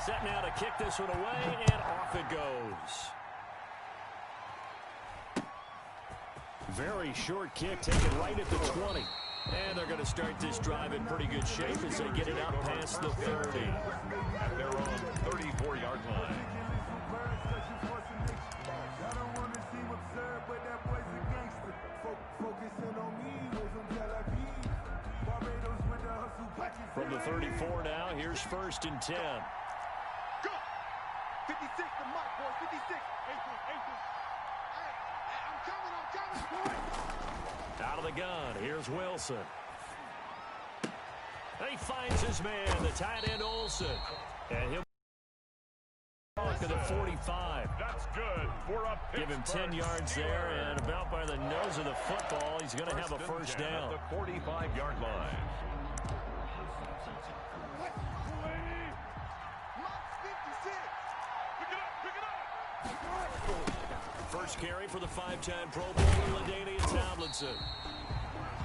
Set now to kick this one away, and off it goes. Very short kick, taken right at the 20. And they're going to start this drive in pretty good shape as they get it out past the 30. At their own 34-yard line. From the 34 now, here's 1st and 10. Go! 56 to Mike, boys. 56. I'm coming. Out of the gun, here's Wilson. He finds his man, the tight end Olsen. And he'll to the 45. That's good for a Give him 10 yards there, and about by the nose of the football, he's going to have a first down. At the 45-yard line. First carry for the 5-time Pro Bowler, LaDainian Tomlinson.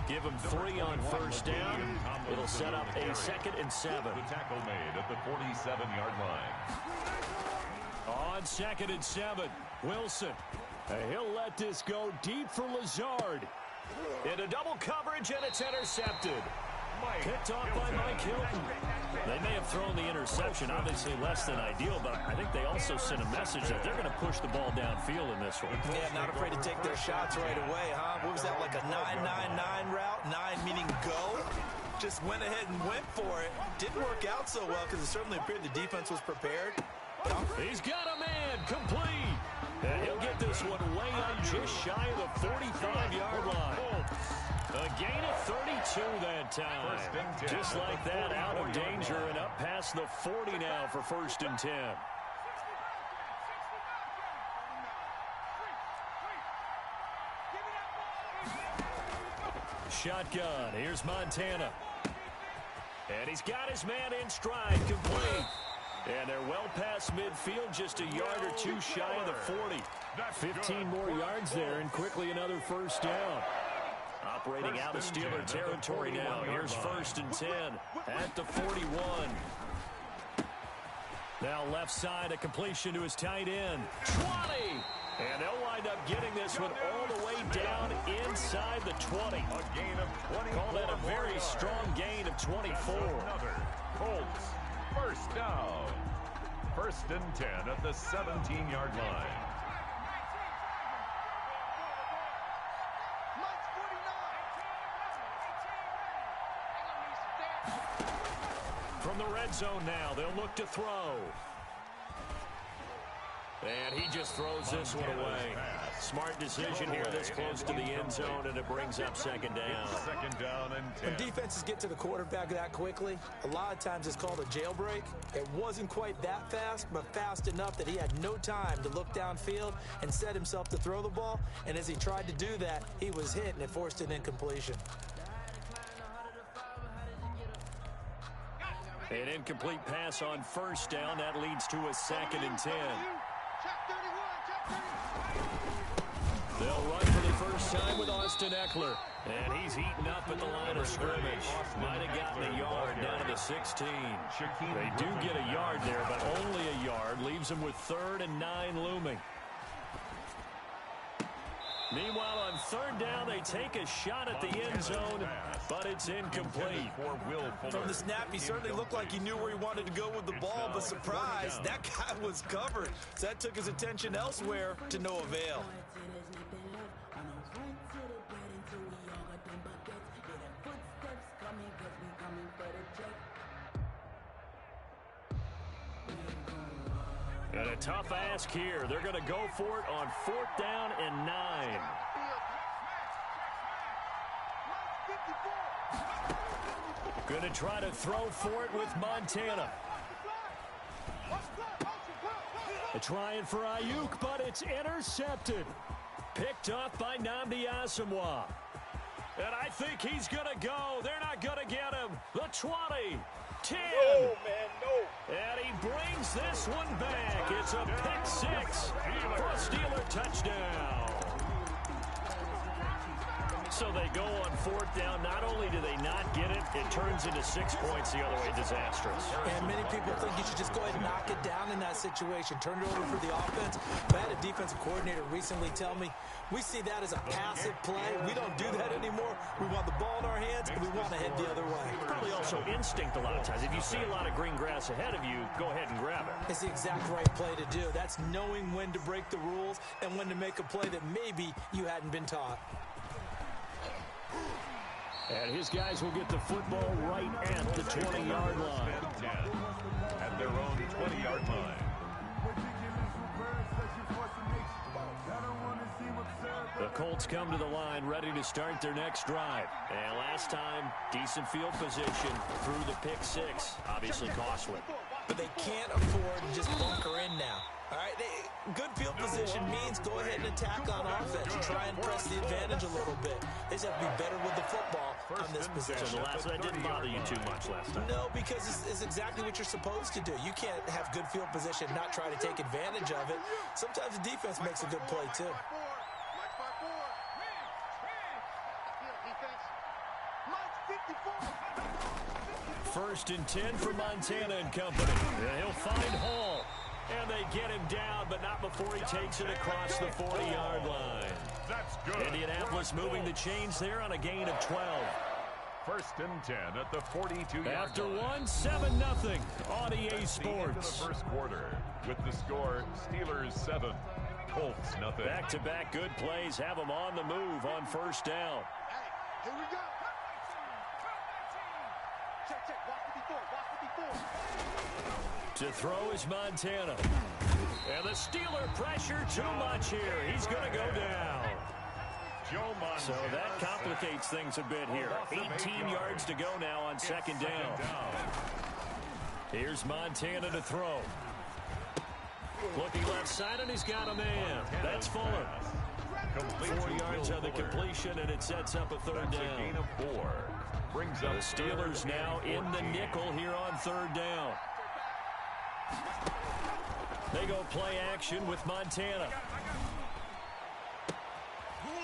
Give him 3 on first down. It'll set up a 2nd and 7. The tackle made at the 47-yard line. On 2nd and 7, Wilson. He'll let this go deep for Lazard. Into double coverage, and it's intercepted. Picked off by Mike Hilton. They may have thrown the interception, obviously less than ideal, but I think they also sent a message that they're going to push the ball downfield in this one. Yeah, not afraid to take their shots right away, huh? What was that, like a 9-9-9 route? 9 meaning go? Just went ahead and went for it. Didn't work out so well because it certainly appeared the defense was prepared. He's got a man, complete. And he'll get this one way up just shy of the 45-yard line. A gain of 32 that time. Just like that, out of danger and up past the 40 now for 1st and 10. Shotgun. Here's Montana. And he's got his man in stride, complete. And they're well past midfield, just a yard or 2 shy of the 40. 15 more yards there, and quickly another first down. Operating out of Steeler territory now. Here's 1st and 10 at the 41. Now left side, a completion to his tight end. 20! And they'll wind up getting this one all the way down inside the 20. A gain of 20. Call that a very strong gain of 24. Another Colts first down. 1st and 10 at the 17-yard line. From the red zone now, they'll look to throw. And he just throws this one away. Smart decision here this close to the end zone, and it brings up 2nd down. 2nd down and 10. When defenses get to the quarterback that quickly, a lot of times it's called a jailbreak. It wasn't quite that fast, but fast enough that he had no time to look downfield and set himself to throw the ball. And as he tried to do that, he was hit, and it forced an incompletion. An incomplete pass on first down. That leads to a 2nd and 10. They'll run for the first time with Austin Eckler. And he's eaten up at the line of scrimmage. Might have gotten a yard down to the 16. They do get a yard there, but only a yard. Leaves them with 3rd and 9 looming. Meanwhile, on 3rd down, they take a shot at the end zone, but it's incomplete. From the snap, he certainly looked like he knew where he wanted to go with the ball, but surprise, that guy was covered. So that took his attention elsewhere to no avail. And a tough ask here. They're going to go for it on 4th down and 9. Going to try to throw for it with Montana. Trying for Ayuk, but it's intercepted. Picked off by Nnamdi Asomugha. And I think he's going to go. They're not going to get him. The 20. 10. No, man, no. And he brings this one back. It's a pick 6 for a Steeler touchdown. So they go on fourth down. Not only do they not get it, it turns into 6 points the other way. Disastrous. And many people think you should just go ahead and knock it down in that situation. Turn it over for the offense. But I had a defensive coordinator recently tell me, we see that as a passive play. We don't do that anymore. We want the ball in our hands, and we want to head the other way. Probably also instinct a lot of times. If you see a lot of green grass ahead of you, go ahead and grab it. It's the exact right play to do. That's knowing when to break the rules and when to make a play that maybe you hadn't been taught. And his guys will get the football right at the 20-yard line. At their own 20-yard line. The Colts come to the line ready to start their next drive. And last time, decent field position through the pick six. Obviously costly. But they can't afford to just bunker in now. All right, good field position means go ahead and attack on offense. Try and press the advantage a little bit. They just have to be better with the football on this position. So that didn't bother you too much last time? No, because it's exactly what you're supposed to do. You can't have good field position, not try to take advantage of it. Sometimes the defense makes a good play, too. First and 10 for Montana and company. He'll find Hall. And they get him down, but not before he takes it across the 40-yard line. That's good. Indianapolis moving the chains there on a gain of 12. First and 10 at the 42-yard line. After 7-0 on EA Sports. The first quarter with the score Steelers 7, Colts 0. Back-to-back good plays have them on the move on first down. Hey, here we go. Check, check. Watch 54. Watch 54. To throw is Montana. And the Steeler pressure too much here. He's going to go down. So that complicates things a bit here. 18 yards to go now on second down. Here's Montana to throw. Looking left side, and he's got a man. That's Fuller. 4 yards on the completion, and it sets up a third down. Gain of 4. Brings up the Steelers now in the nickel here on third down. They go play action with Montana.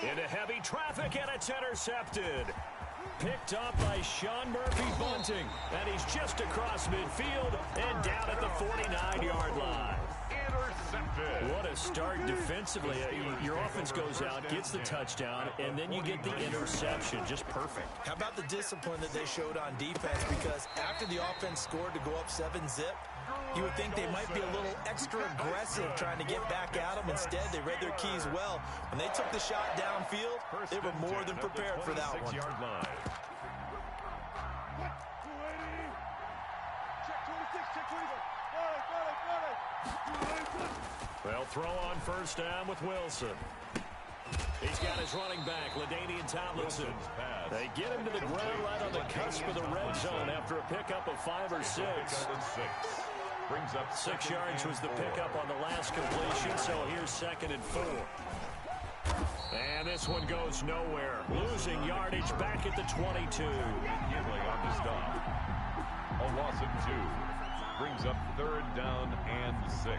Into heavy traffic, and it's intercepted. Picked up by Sean Murphy-Bunting. And he's just across midfield and down at the 49-yard line. Intercepted. What a start defensively. Your offense goes out, gets the touchdown, and then you get the interception. Just perfect. How about the discipline that they showed on defense? Because after the offense scored to go up 7-zip, you would think they might be a little extra aggressive trying to get back at them. Instead, they read their keys well. When they took the shot downfield, they were more than prepared for that one. Check 26, check 26. Well, throw on first down with Wilson. He's got his running back, LaDainian Tomlinson. They get him to the ground right on the cusp of the red zone after a pickup of 5 or 6. Brings up 6 yards was the pickup on the last completion, so here's second and 4. And this one goes nowhere. Losing yardage back at the 22. McKinley on the stop. A loss of 2. Brings up third down and 6.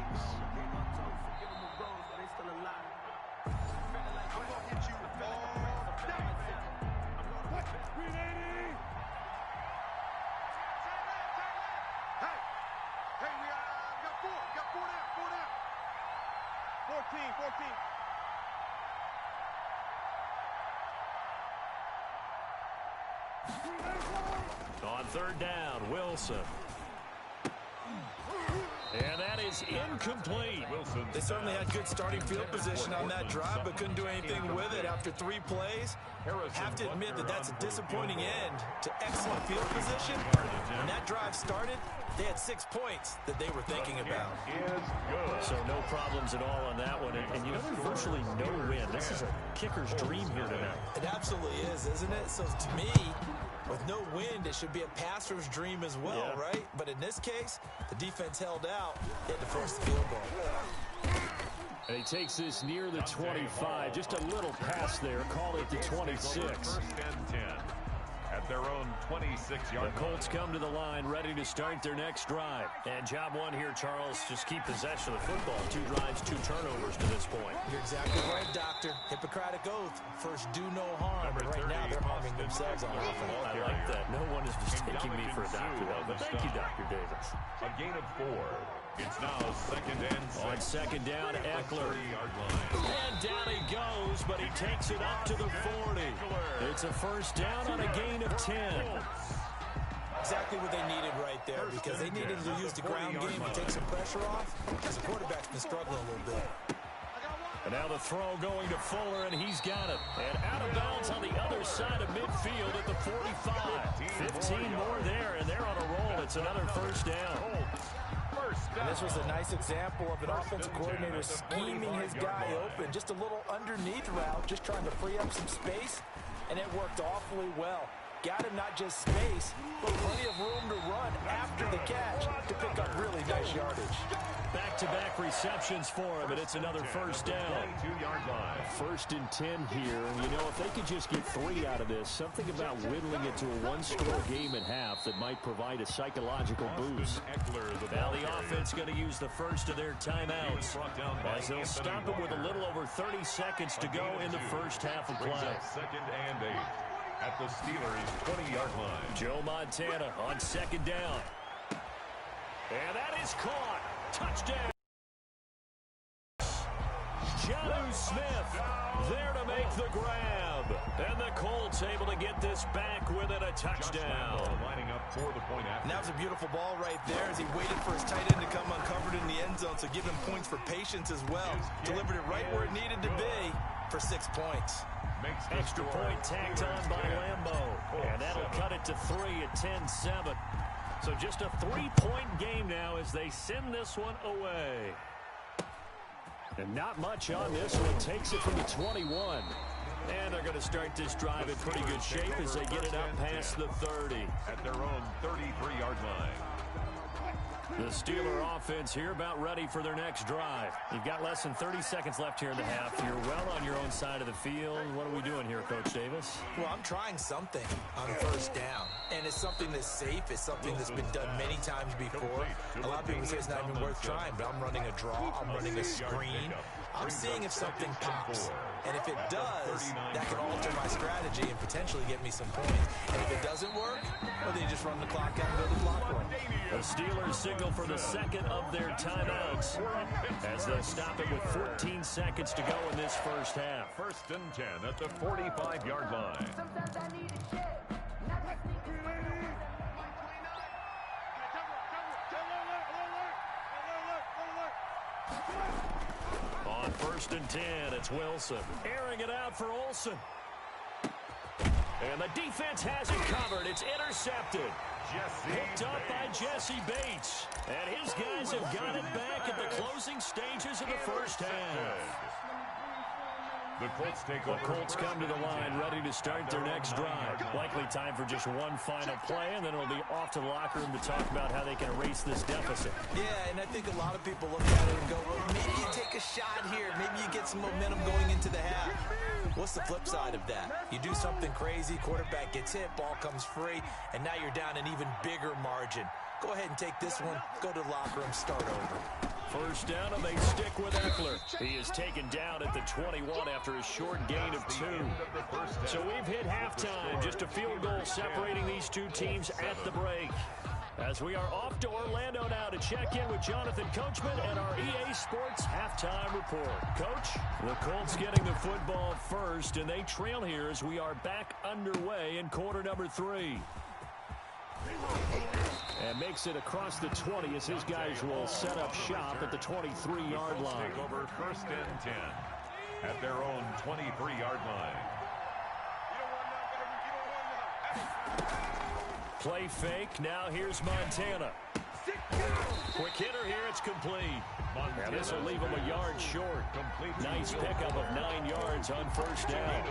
On third down, Wilson. And that is incomplete. They certainly had good starting field position on that drive, but couldn't do anything with it after 3 plays. Have to admit that that's a disappointing end to excellent field position. When that drive started, they had 6 points that they were thinking about. So no problems at all on that one. And you know, there's virtually no win. This is a kicker's dream here tonight. It absolutely is, isn't it? So to me, with no wind, it should be a passer's dream as well, right? But in this case, the defense held out. They had to force the field goal. And he takes this near the 25. Just a little pass there. Call it the 26. First and 10 at their own 26-yard line. The Colts come to the line ready to start their next drive. And job one here, Charles, just keep possession of the football. 2 drives, 2 turnovers to this point. You're exactly right, Doctor. Hippocratic oath. First, do no harm. But right now, they're harming themselves on offense. I like that. No one is mistaking me for a doctor, though. But thank you, Dr. Davis. A gain of 4. It's now 2nd and 6. On 2nd down, Eckler. And down he goes, but he takes it up to the 40. It's a first down on a gain of 10. Exactly what they needed right there, because they needed to use the ground game to take some pressure off, because the quarterback's been struggling a little bit. And now the throw going to Fuller, and he's got it. And out of bounds on the other side of midfield at the 45. 15 more there, and they're on a roll. It's another first down. And this was a nice example of an offensive coordinator scheming his guy open. Just a little underneath route, just trying to free up some space, and it worked awfully well. Got him not just space, but plenty of room to run after the catch to pick up really nice yardage. Back-to-back receptions for him, and it's another first down. 22-yard line. 1st and 10 here. You know, if they could just get 3 out of this, something about whittling it to a 1-score game at half that might provide a psychological boost. Now the offense going to use the first of their timeouts, as they'll stop it with a little over 30 seconds to go in the first half of play. 2nd and 8 at the Steelers' 20-yard line. Joe Montana on 2nd down. And that is caught. Touchdown. Jonnu Smith there to make the grab. And the Colts able to get this back within a touchdown. Lining up for the point after. And that was a beautiful ball right there as he waited for his tight end to come uncovered in the end zone, so give him points for patience as well. Delivered it right where it needed to be for 6 points. Extra point tacked on by Lambo. And that'll cut it to 3 at 10-7. So just a 3-point game now as they send this one away. And not much on this one. Takes it from the 21. And they're going to start this drive in pretty good shape as they get it up past the 30. At their own 33-yard line. The Steeler offense here about ready for their next drive. You've got less than 30 seconds left here in the half. You're well on your own side of the field. What are we doing here, Coach Davis? Well, I'm trying something on first down. And it's something that's safe. It's something that's been done many times before. A lot of people say it's not even worth trying, but I'm running a draw. I'm running a screen. I'm seeing if something pops. And if it does, that can alter my strategy and potentially get me some points. And if it doesn't work, well, then you just run the clock out and go to the clock roll. The Steelers signal for the second of their timeouts as they'll stop it with 14 seconds to go in this first half. 1st and 10 at the 45-yard line. On 1st and 10, it's Wilson. Airing it out for Olsen. And the defense has it covered. It's intercepted. Picked up by Jesse Bates. And his guys have got it back at the closing stages of the first half. The Colts come to the line ready to start their next drive. Likely time for just one final play, and then it'll be off to the locker room to talk about how they can erase this deficit. Yeah, and I think a lot of people look at it and go, well, maybe you take a shot here. Maybe you get some momentum going into the half. What's the flip side of that? You do something crazy, quarterback gets hit, ball comes free, and now you're down an even bigger margin. Go ahead and take this one, go to the locker room, start over. First down, and they stick with Eckler. He is taken down at the 21 after a short gain of 2. So we've hit halftime. Just a field goal separating these two teams at the break. As we are off to Orlando now to check in with Jonathan Coachman and our EA Sports halftime report. Coach, the Colts getting the football first, and they trail here as we are back underway in quarter number 3. And makes it across the 20 as his guys will set up shop at the 23-yard line. Take over 1st and 10 at their own 23-yard line. Play fake. Now here's Montana. Quick hitter here. It's complete. And this will leave him a yard short. Nice pickup of 9 yards on first down.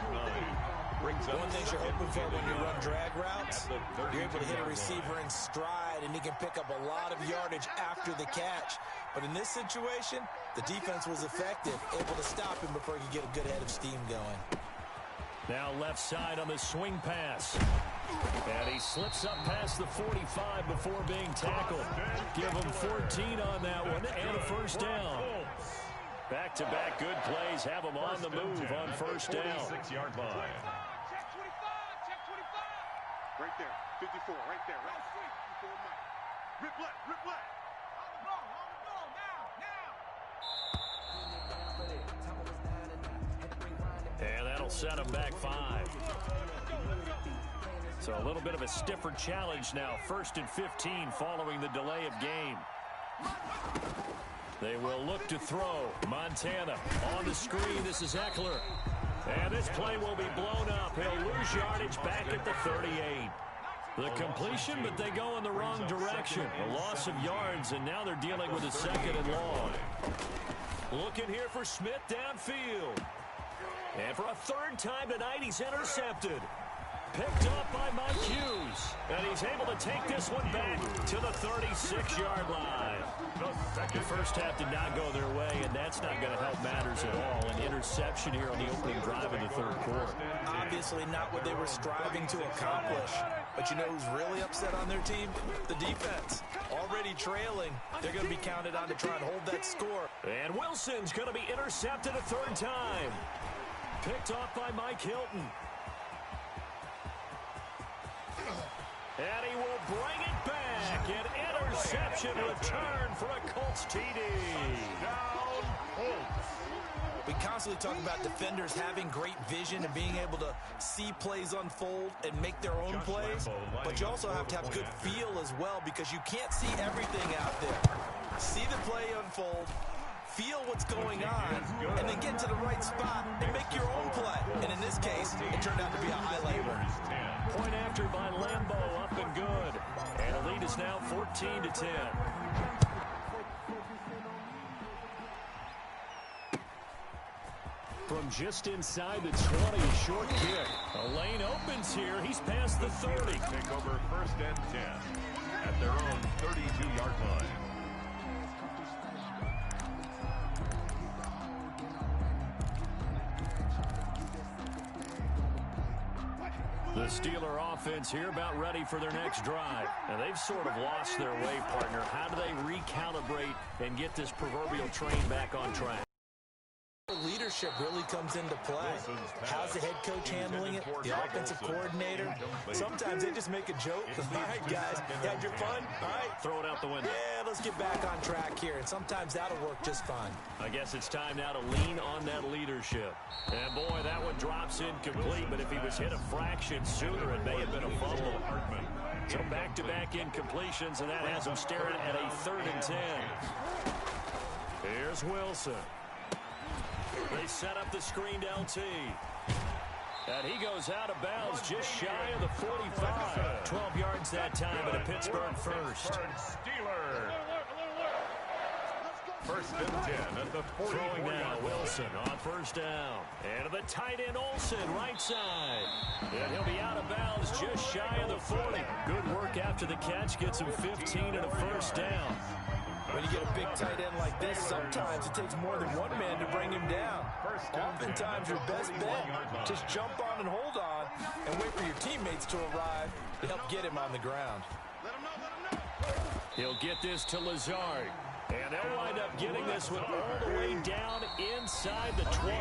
One thing you're hoping for when you run drag routes, you're able to hit a receiver in stride, and he can pick up a lot of yardage after the catch. But in this situation, the defense was effective, able to stop him before he could get a good head of steam going. Now left side on the swing pass. And he slips up past the 45 before being tackled. Give him 14 on that one and a first down. Back-to-back good plays have him on the move on first down. 46-yard line. Check 25. Check 25. Right there. 54. Right there. Right. Rip left. Rip left. On the ball. On the ball. Now. And that'll set him back 5. So a little bit of a stiffer challenge now. 1st and 15 following the delay of game. They will look to throw. Montana on the screen. This is Eckler. And this play will be blown up. He'll lose yardage back at the 38. The completion, but they go in the wrong direction. A loss of yards, and now they're dealing with a 2nd and long. Looking here for Smith downfield. And for a 3rd time tonight, he's intercepted. Picked up by Mike Hughes. And he's able to take this one back to the 36-yard line. The first half did not go their way, and that's not going to help matters at all. An interception here on the opening drive of the 3rd quarter. Obviously not what they were striving to accomplish. But you know who's really upset on their team? The defense. Already trailing. They're going to be counted on to try and hold that score. And Wilson's going to be intercepted a 3rd time. Picked off by Mike Hilton. And he will bring it back. An interception return for a Colts TD. Down, Colts. We constantly talk about defenders having great vision and being able to see plays unfold and make their own plays. But you also have to have good feel as well, because you can't see everything out there. See the play unfold, feel what's going on, and then get to the right spot and make your own play. And in this case, it turned out to be a highlight run. Point after by Lambeau, up and good. And the lead is now 14-10. From just inside the 20, short kick. A lane opens here. He's past the 30. Take over 1st and 10 at their own 32-yard line. The Steeler offense here about ready for their next drive. And they've sort of lost their way, partner. How do they recalibrate and get this proverbial train back on track? Leadership really comes into play. How's the head coach handling it? The offensive coordinator? Sometimes they just make a joke. All right, guys, you had your fun? All right. Throw it out the window. Yeah, let's get back on track here. And sometimes that'll work just fine. I guess it's time now to lean on that leadership. And, boy, that one drops incomplete. But if he was hit a fraction sooner, it may have been a fumble. So back-to-back incompletions, and that has him staring at a 3rd and 10. Here's Wilson. They set up the screened LT. And he goes out of bounds just shy of the 45. 12 yards that time, but a Pittsburgh first. Steelers. 1st and 10 at the 44. Throwing now, Wilson on 1st down. And to the tight end, Olsen, right side. And he'll be out of bounds just shy of the 40. Good work after the catch. Gets him 15 and a 1st down. When you get a big tight end like this, sometimes it takes more than one man to bring him down. Oftentimes, your best bet, just jump on and hold on and wait for your teammates to arrive to help get him on the ground. He'll get this to Lazard. And they'll wind up getting this one all the way down inside the 20.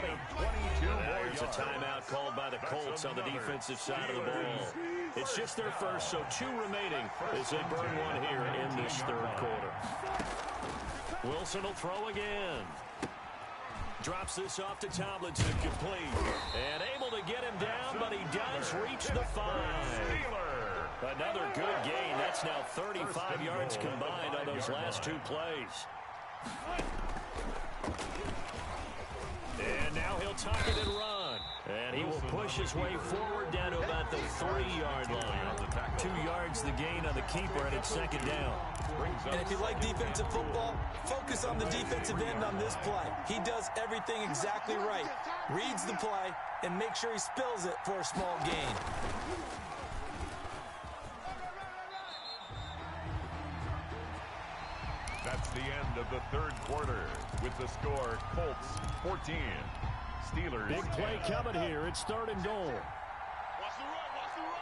There's a timeout called by the Colts on the defensive side of the ball. It's just their first, so 2 remaining as they burn one here in this 3rd quarter. Wilson will throw again. Drops this off to Tomlinson, complete. And able to get him down, but he does reach the 5. Another good gain. That's now 35 yards combined on those last 2 plays. And now he'll tuck it and run. And he will push his way forward down to about the 3-yard line. 2 yards the gain on the keeper, and it's 2nd down. And if you like defensive football, focus on the defensive end on this play. He does everything exactly right. Reads the play and makes sure he spills it for a small gain. That's the end of the 3rd quarter with the score Colts 14. Steelers. Big play coming here. It's 3rd and goal. Watch the run. Watch the run.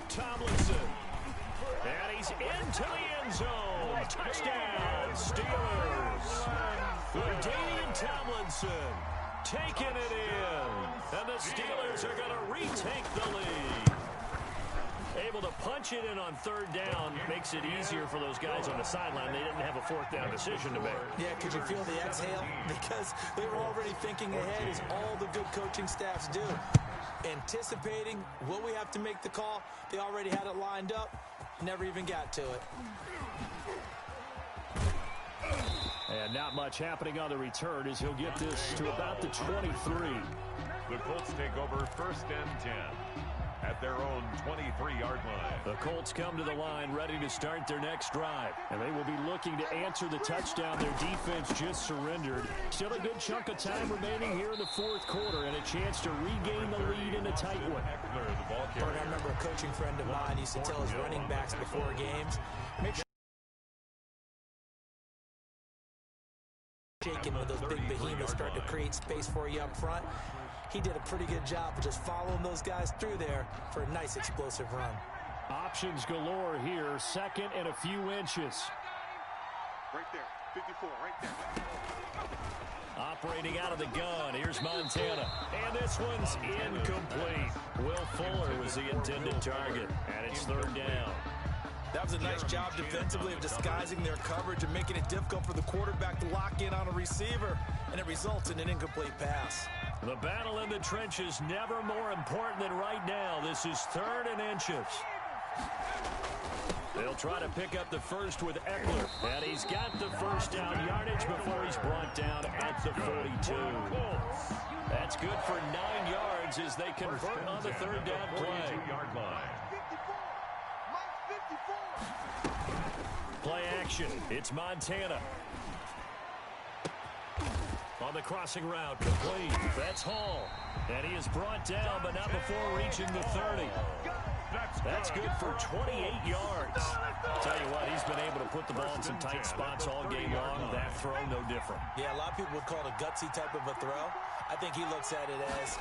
Tomlinson. And he's into the end zone. Touchdown, Steelers. LaDainian Tomlinson taking it in. And the Steelers are going to retake the lead. Able to punch it in on third down makes it easier for those guys on the sideline. They didn't have a fourth down decision to make. Yeah, could you feel the exhale? Because they were already thinking ahead, as all the good coaching staffs do. Anticipating, will we have to make the call? They already had it lined up. Never even got to it. And not much happening on the return as he'll get this to about the 23. The Colts take over 1st and 10 at their own 23-yard line. The Colts come to the line ready to start their next drive. And they will be looking to answer the touchdown their defense just surrendered. Still a good chunk of time remaining here in the fourth quarter and a chance to regain the lead in a tight one. I remember a coaching friend of mine used to tell his running backs before games, make sure shaking when those big behemoths start to create space for you up front. He did a pretty good job of just following those guys through there for a nice explosive run. Options galore here. Second and a few inches. Right there. 54, right there. Operating out of the gun. Here's Montana. And this one's incomplete. Will Fuller was the intended target. And it's third down. That was a nice job defensively of disguising their coverage and making it difficult for the quarterback to lock in on a receiver. And it results in an incomplete pass. The battle in the trenches never more important than right now. This is 3rd and inches. They'll try to pick up the first with Eckler. And he's got the first down yardage before he's brought down at the 42. That's good for 9 yards as they convert on the third down play. Play action. It's Montana. On the crossing route, complete. That's Hall. And he is brought down, but not before reaching the 30. That's good for 28 yards. I'll tell you what, he's been able to put the ball in some tight spots all game long. That throw, no different. Yeah, a lot of people would call it a gutsy type of a throw. I think he looks at it as,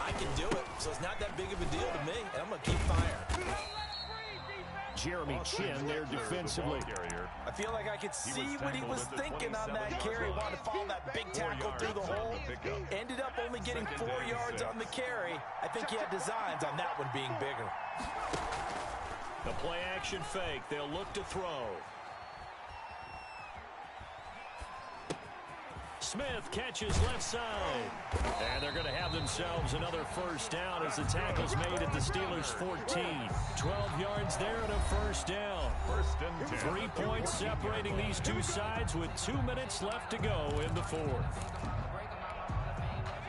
I can do it, so it's not that big of a deal to me, and I'm going to keep firing. Jeremy Chin there defensively. I feel like I could see what he was thinking on that carry. Wanted to follow that big tackle through the hole. Ended up only getting 4 yards on the carry. I think he had designs on that one being bigger. The play action fake. They'll look to throw. Smith catches left side. And they're going to have themselves another first down as the tackle's made at the Steelers' 14. 12 yards there and a first down. 1st and 10. 3 points separating these two sides with 2 minutes left to go in the fourth.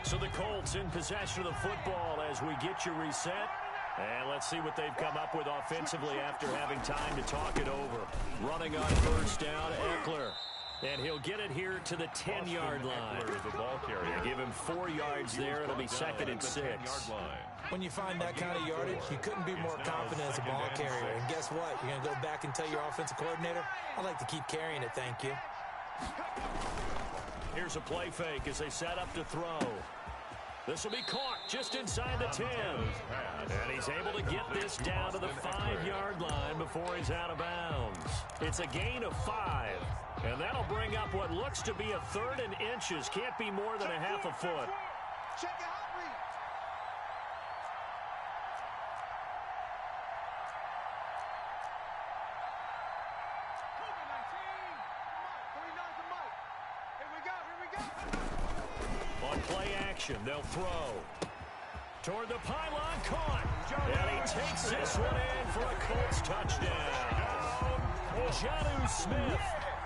So the Colts in possession of the football as we get you reset. And let's see what they've come up with offensively after having time to talk it over. Running on first down, Eckler. And he'll get it here to the 10-yard line. The ball carrier. Give him 4 yards there. It'll be 2nd and 6. When you find that kind of yardage, you couldn't be more confident as a ball carrier. And guess what? You're going to go back and tell your offensive coordinator, I'd like to keep carrying it, thank you. Here's a play fake as they set up to throw. This will be caught just inside the 10. And he's able to get this down to the 5-yard line before he's out of bounds. It's a gain of 5. And that'll bring up what looks to be a 3rd and inches. Can't be more than a half a foot. Check it out, read. On play action, they'll throw. Toward the pylon, caught. And he takes this one in for a Colts touchdown. Jonnu Smith,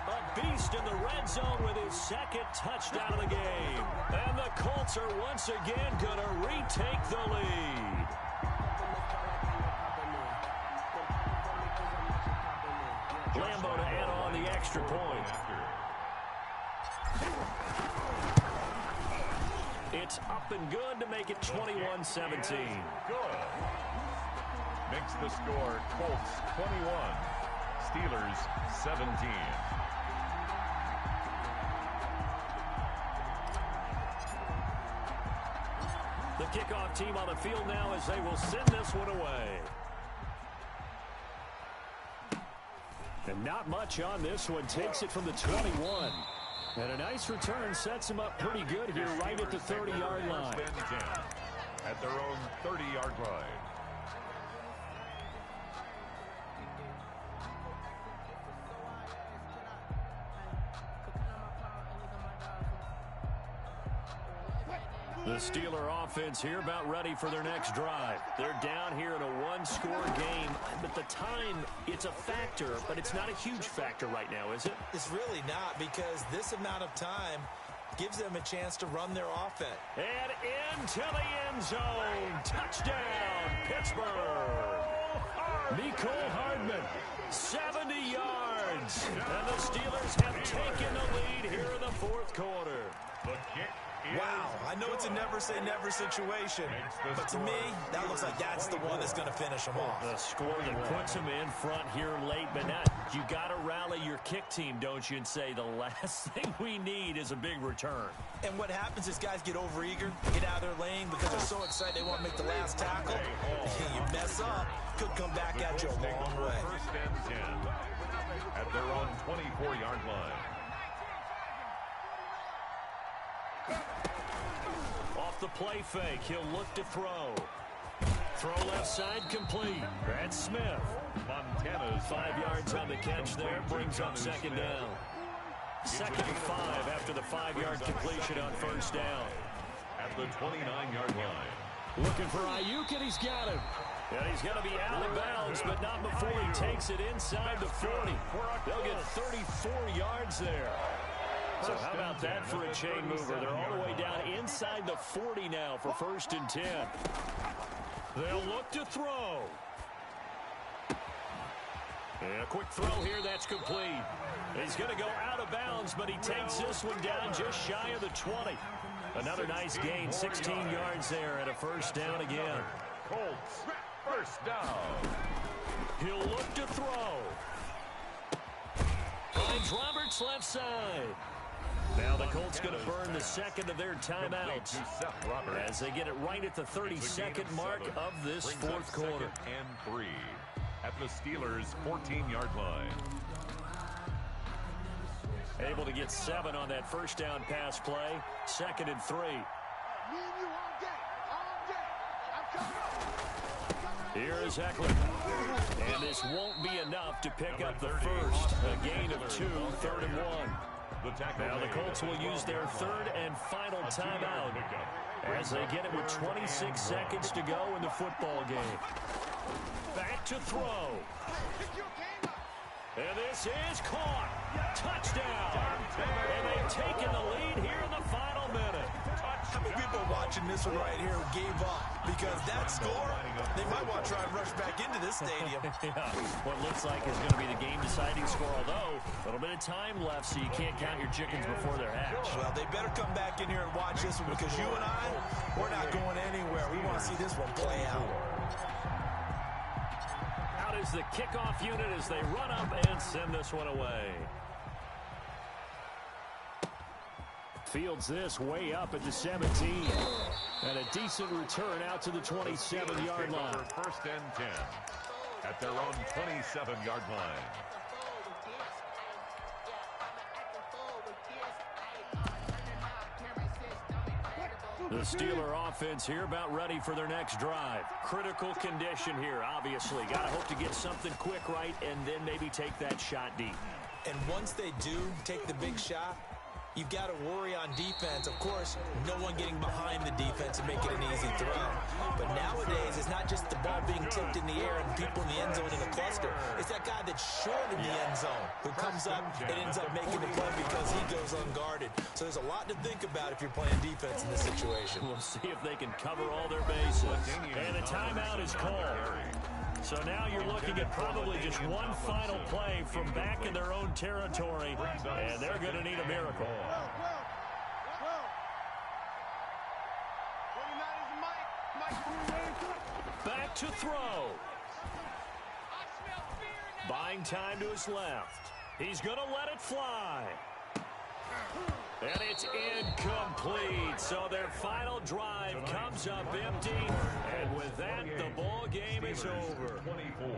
a beast in the red zone with his 2nd touchdown of the game. And the Colts are once again going to retake the lead. Lambo to add on the extra point. It's up and good to make it 21-17. Good. Makes the score Colts 21, Steelers 17. The kickoff team on the field now as they will send this one away. And not much on this one. Takes it from the 21. And a nice return sets him up pretty good here right at the 30-yard line. At their own 30-yard line. The Steeler offense here about ready for their next drive. They're down here in a one-score game, but the time, it's a factor, but it's not a huge factor right now, is it? It's really not, because this amount of time gives them a chance to run their offense. And into the end zone. Touchdown, Pittsburgh. Mecole Hardman, 70 yards. And the Steelers have taken the lead here in the fourth quarter. The kick. Wow, I know it's a never-say-never situation, but to me, that looks like that's the one that's going to finish them off. The score that puts them in front here late, but not. You got to rally your kick team, don't you, and say the last thing we need is a big return. And what happens is guys get overeager, get out of their lane because they're so excited they want to make the last tackle. You mess up, could come back at you a long way. First and 10 at their own 24-yard line. Off the play fake, he'll look to throw. Throw left side complete. Brad Smith. Montana's 5 yards on the catch there, brings up second down. Second and 5 after the 5-yard completion on first down. At the 29-yard line. Looking for Ayuk, and he's got him. And he's going to be out of bounds, but not before he takes it inside the 40. They'll get 34 yards there. So how about that for a chain mover? They're all the way down inside the 40 now for first and 10. They'll look to throw. And a quick throw here, that's complete. He's going to go out of bounds, but he takes this one down just shy of the 20. Another nice gain, 16 yards there, and a first down again. Colts, first down. He'll look to throw. Finds Roberts left side. Now the Colts going to burn the second of their timeouts as they get it right at the 32nd mark of this fourth quarter. And 3 at the Steelers' 14-yard line. Able to get 7 on that first down pass play. Second and 3. Here is Eckler. And this won't be enough to pick up the first. A gain of 2, third and 1. Now the Colts will use their third and final timeout as they get it with 26 seconds to go in the football game. Back to throw. And this is caught. Touchdown. And they've taken the lead here in the final minute. How many people watching this one right here gave up? Because that score, they might want to try and rush back into this stadium. Yeah, what looks like is going to be the game-deciding score, although a little bit of time left, so you can't count your chickens before they're hatched. Well, they better come back in here and watch this one because you and I, we're not going anywhere. We want to see this one play out. Out is the kickoff unit as they run up and send this one away. Fields this way up at the 17. And a decent return out to the 27-yard line. First and 10 at their own 27-yard line. The Steeler offense here about ready for their next drive. Critical condition here, obviously. Got to hope to get something quick right and then maybe take that shot deep. And once they do take the big shot, you've got to worry on defense. Of course, no one getting behind the defense and making an easy throw. But nowadays, it's not just the ball being tipped in the air and people in the end zone in a cluster. It's that guy that's short in the end zone who comes up and ends up making the play because he goes unguarded. So there's a lot to think about if you're playing defense in this situation. We'll see if they can cover all their bases. And a timeout is called. So now you're looking at probably just one final play from back in their own territory, and they're going to need a miracle. Back to throw. Buying time to his left. He's going to let it fly. And it's incomplete. So their final drive comes up empty. And with that, the ball game is over. 24.